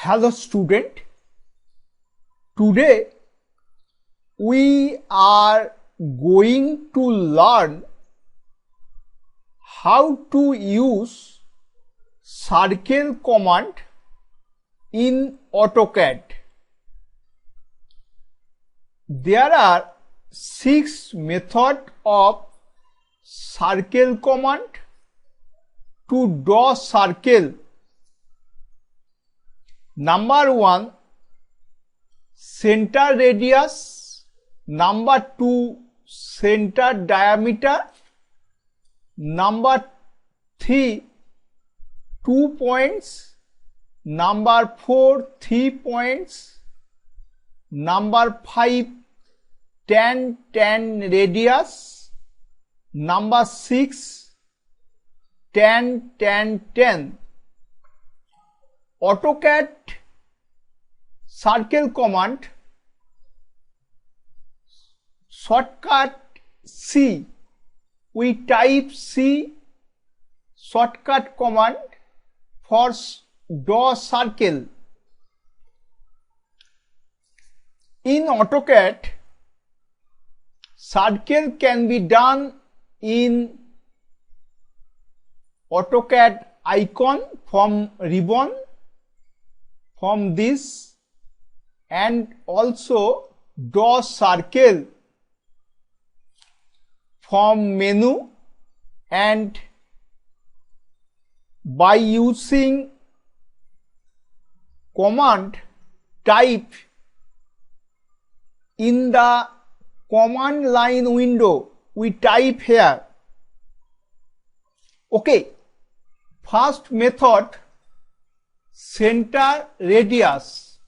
Hello student, today we are going to learn how to use circle command in AutoCAD. There are 6 methods of circle command to draw circle. Number 1, center radius. Number 2, center diameter. Number 3, 2 points. Number 4, 3 points. Number 5, 10 radius. Number 6, 10. AutoCAD circle command, shortcut C. We type C shortcut command for draw circle. In AutoCAD, circle can be done in AutoCAD icon from ribbon, from this, and also draw circle from menu, and by using command type in the command line window, we type here. Okay, first method, center radius.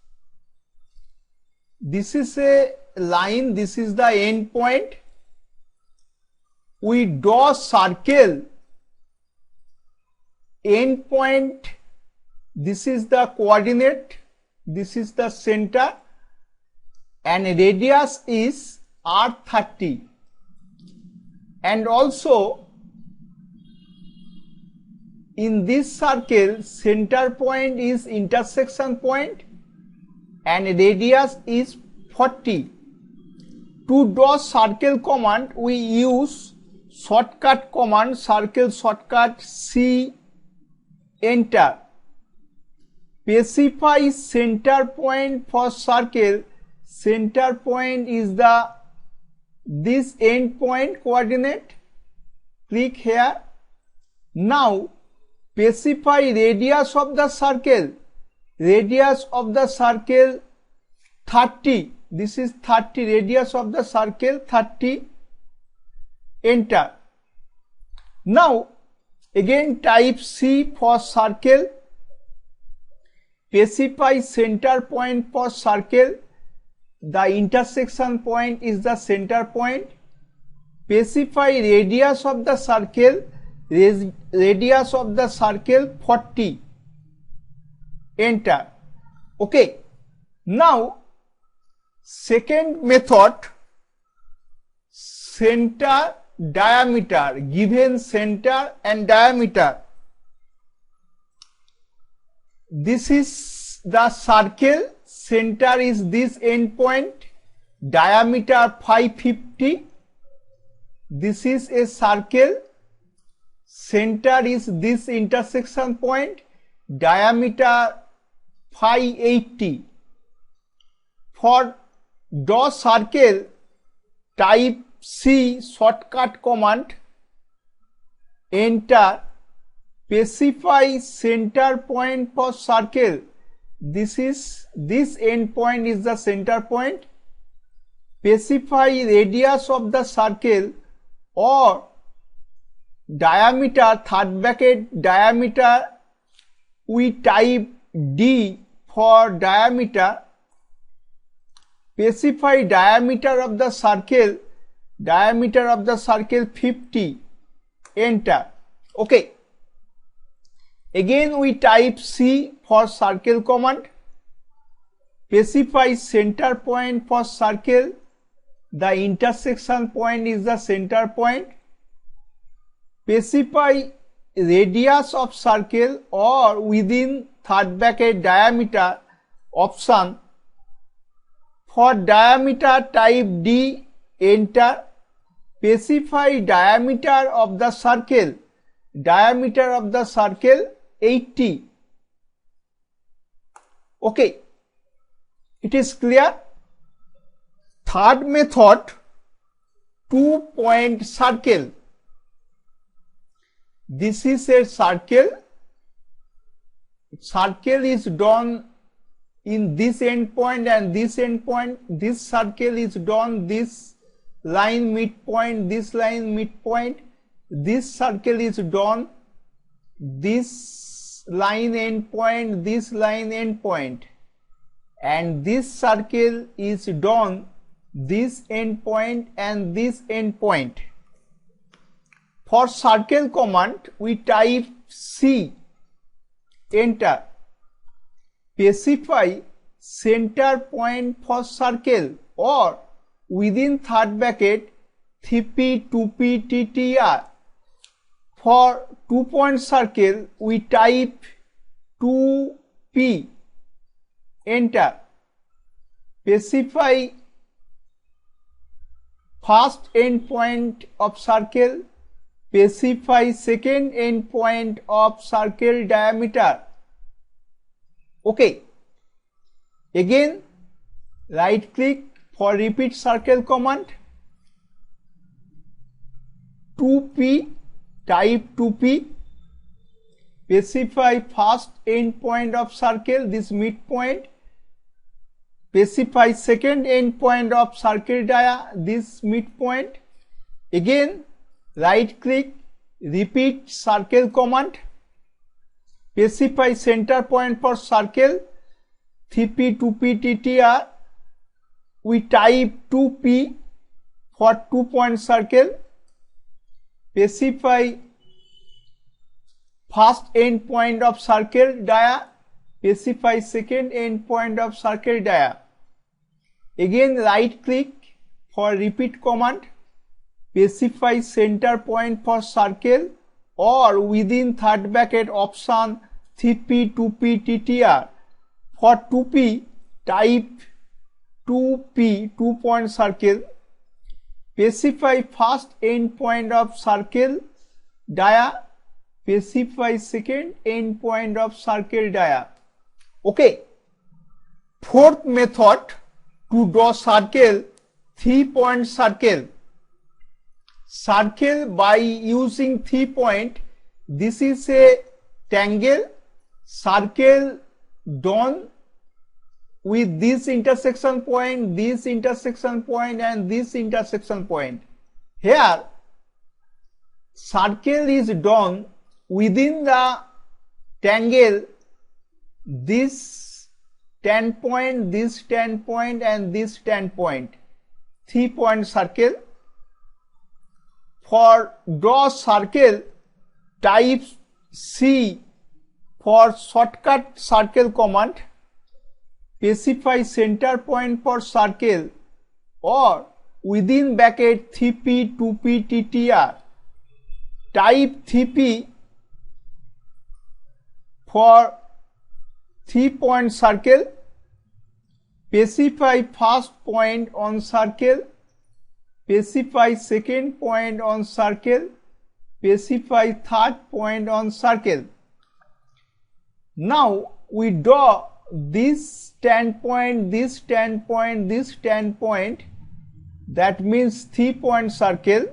This is a line, this is the end point. We draw circle, end point, this is the coordinate, this is the center, and radius is R30. And also in this circle, center point is intersection point and radius is 40. To draw circle command, we use shortcut command, circle shortcut C, enter. Specify center point for circle. Center point is this end point coordinate. Click here. Now specify radius of the circle. Radius of the circle 30. This is 30. Radius of the circle 30. Enter. Now again type C for circle. Specify center point for circle. The intersection point is the center point. Specify radius of the circle. Radius of the circle 40. Enter. Okay. Now second method, center diameter. Given center and diameter, this is the circle, center is this end point, diameter 550. This is a circle, center is this intersection point, diameter 580. For draw circle, type C shortcut command, enter. Specify center point for circle. This end point is the center point. Specify radius of the circle or diameter, third bracket diameter, we type D for diameter. Specify diameter of the circle. Diameter of the circle 50. Enter. Okay. Again we type C for circle command. Specify center point for circle. The intersection point is the center point. Specify radius of circle or within third bracket diameter. option. For diameter type D, enter. Specify diameter of the circle. Diameter of the circle 80. Okay, it is clear. Third method, 2-point circle. This is a circle. Circle is done in this endpoint and this endpoint. This circle is done this line midpoint, this line midpoint. This circle is done this line endpoint, this line endpoint, and this circle is done this endpoint and this endpoint. For circle command, we type C, enter. Specify center point for circle or within third bracket 3p, 2p, ttr. For 2-point circle, we type 2p, enter. Specify first endpoint of circle, specify second endpoint of circle diameter. Okay. Again, right click for repeat circle command. 2p, type 2p. Specify first endpoint of circle, this midpoint. Specify second endpoint of circle dia, this midpoint. Again, right click, repeat circle command. Specify center point for circle, 3p, 2p, ttr. We type 2p for 2-point circle. Specify first endpoint of circle dia, specify second endpoint of circle dia. Again, right click for repeat command. Specify center point for circle or within third bracket option 3p, 2p, ttr. For 2p, type 2p, 2-point circle. Specify first endpoint of circle dia, specify second endpoint of circle dia. Okay. Fourth method, to draw circle, 3-point circle. Circle by using 3-point. This is a triangle. Circle done with this intersection point, this intersection point, and this intersection point. Here, circle is done within the triangle, this 10 point, this 10 point, and this 10 point. 3-point circle. For draw circle, type C for shortcut circle command. Specify center point for circle or within bracket 3p, 2p, ttr. Type 3p for 3-point circle. Specify first point on circle. Specify second point on circle. Specify third point on circle. Now we draw this 10 point, this 10 point, this 10 point. That means 3-point circle.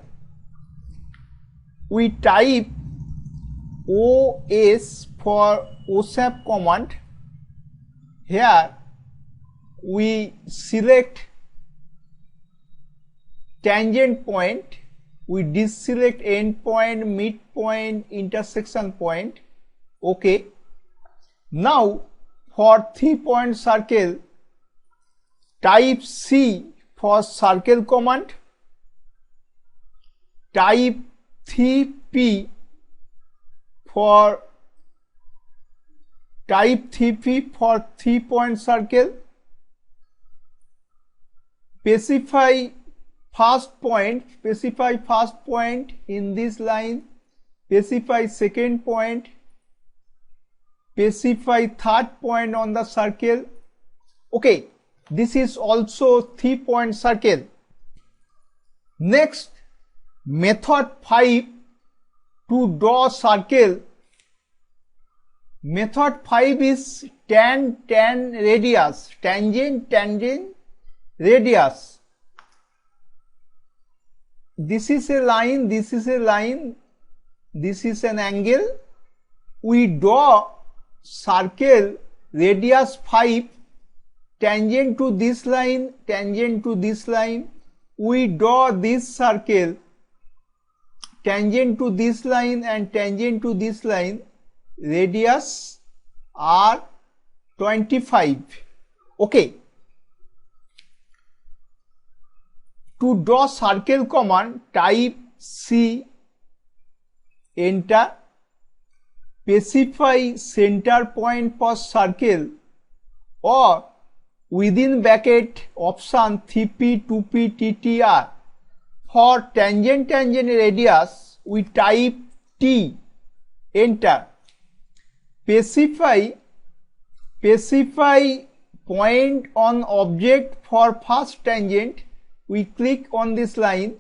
We type OS for OSAP command. Here we select tangent point, we deselect end point, midpoint, intersection point. Okay. Now for 3-point circle, type C for circle command. Type 3p for 3-point circle. Specify first point in this line. Specify second point. Specify third point on the circle. Okay, this is also 3-point circle. Next, method 5 to draw circle. Method 5 is tan radius, tangent radius. This is a line, this is a line, this is an angle. We draw circle radius 5 tangent to this line, tangent to this line. We draw this circle tangent to this line and tangent to this line. Radius are 25. Okay. To draw circle command, type C, enter. Specify center point for circle or within bracket option 3p, 2p, ttr. For tangent radius, we type T, enter. Specify point on object for first tangent. We click on this line.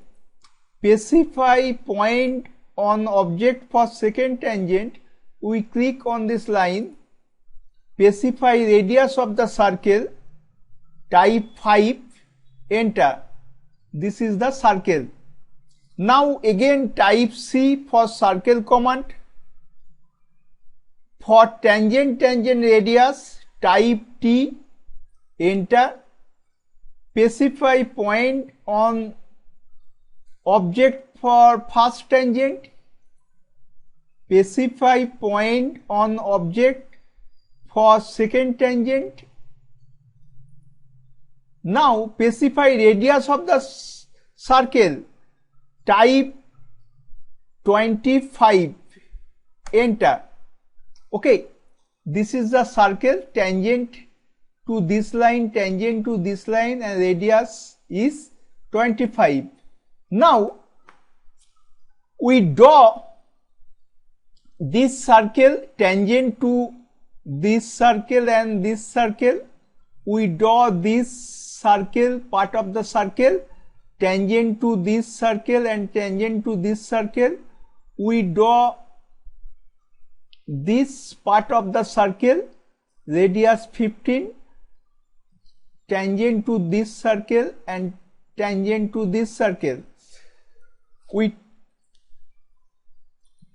Specify point on object for second tangent. We click on this line. Specify radius of the circle. Type 5, enter. This is the circle. Now again type C for circle command. For tangent radius, type T, enter. Specify point on object for first tangent. Specify point on object for second tangent. Now specify radius of the circle. Type 25, enter. Okay, this is the circle, tangent to this line, tangent to this line, and radius is 25. Now we draw this circle tangent to this circle and this circle. We draw this circle, part of the circle, tangent to this circle and tangent to this circle. We draw this part of the circle, radius 15, tangent to this circle and tangent to this circle. We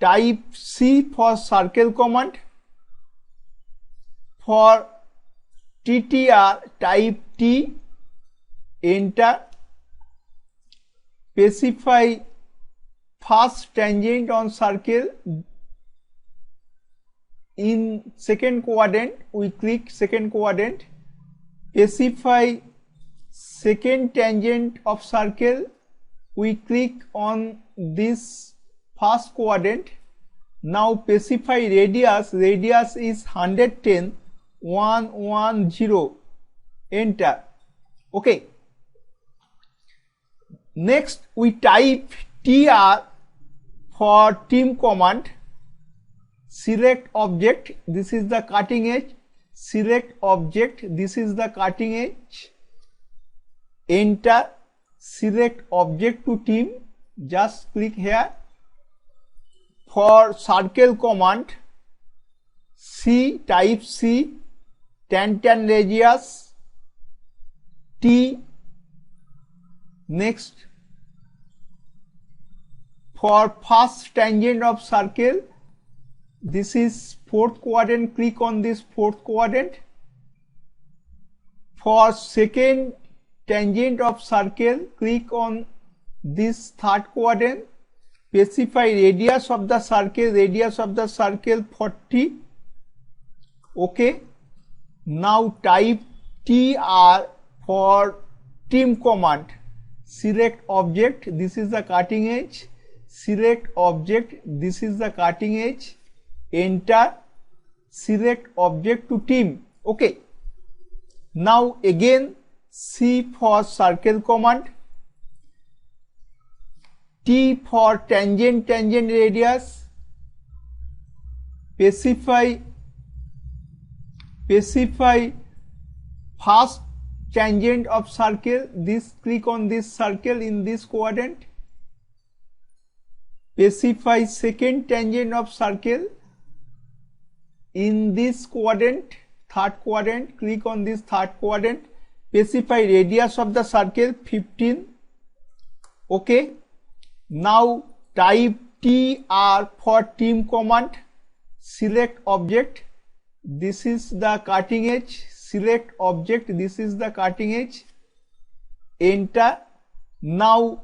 type C for circle command. For TTR, type T, enter. Specify first tangent on circle. In second quadrant, we click second quadrant. Specify second tangent of circle. We click on this first quadrant. Now specify radius. Radius is 110, 110. Enter. Okay. Next, we type TR for trim command. Select object, this is the cutting edge. Select object, this is the cutting edge. Enter. Select object to trim, just click here. For circle command, C, type C, tan radius, T. Next, for first tangent of circle, this is fourth quadrant, click on this fourth quadrant. For second tangent of circle, click on this third quadrant. Specify radius of the circle, radius of the circle 40. Okay. Now type TR for trim command. Select object, this is the cutting edge. Select object, this is the cutting edge. Enter. Select object to trim. Okay. Now again C for circle command. T for tangent radius. Specify first tangent of circle, this click on this circle in this quadrant. Specify second tangent of circle in this quadrant, third quadrant, click on this third quadrant. Specify radius of the circle 15. Okay. Now type TR for team command. Select object. This is the cutting edge. Select object. This is the cutting edge. Enter. Now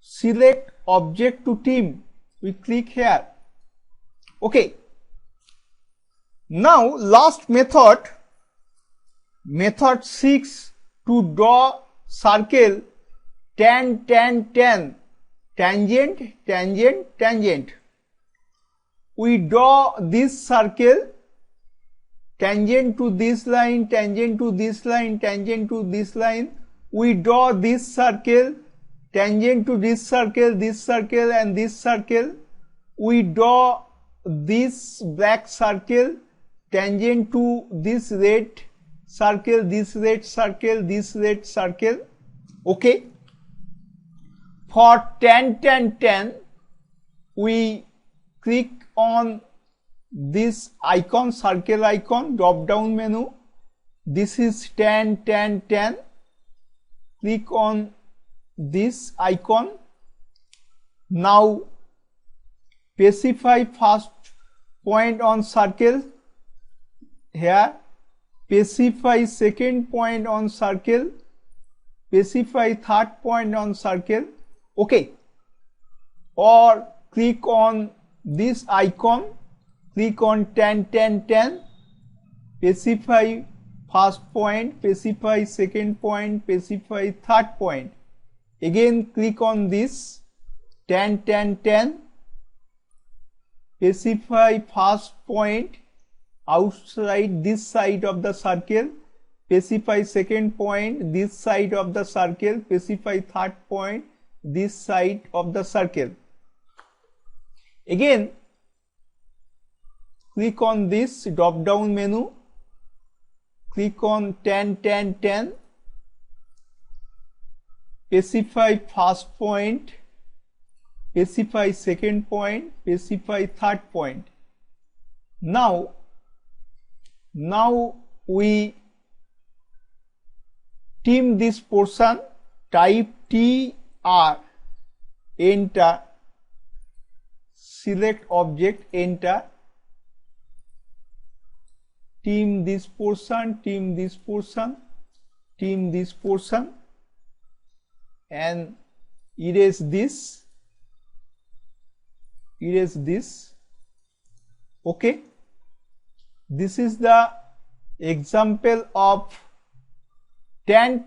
select object to team. We click here. Okay. Now last method, method 6, to draw circle tan, tangent, tangent. We draw this circle tangent to this line, tangent to this line, tangent to this line. We draw this circle tangent to this circle, and this circle. We draw this black circle tangent to this red circle, this red circle, this red circle. Okay. For tan, we click on this icon, circle icon, drop down menu. This is tan. Click on this icon. Now specify first point on circle here, specify second point on circle, specify third point on circle. Okay. Or click on this icon, click on tan, specify first point, specify second point, specify third point. Again click on this tan, specify first point outside this side of the circle, specify second point this side of the circle, specify third point this side of the circle. Again click on this drop down menu, click on tan, specify first point, specify second point, specify third point. Now we trim this portion, type TR, enter, select object, enter, trim this portion, trim this portion, trim this portion, and erase this, erase this. Okay. This is the example of tan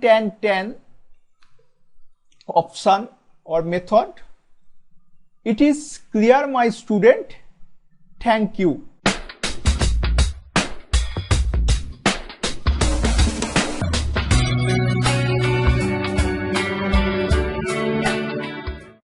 option or method. It is clear, my student? Thank you.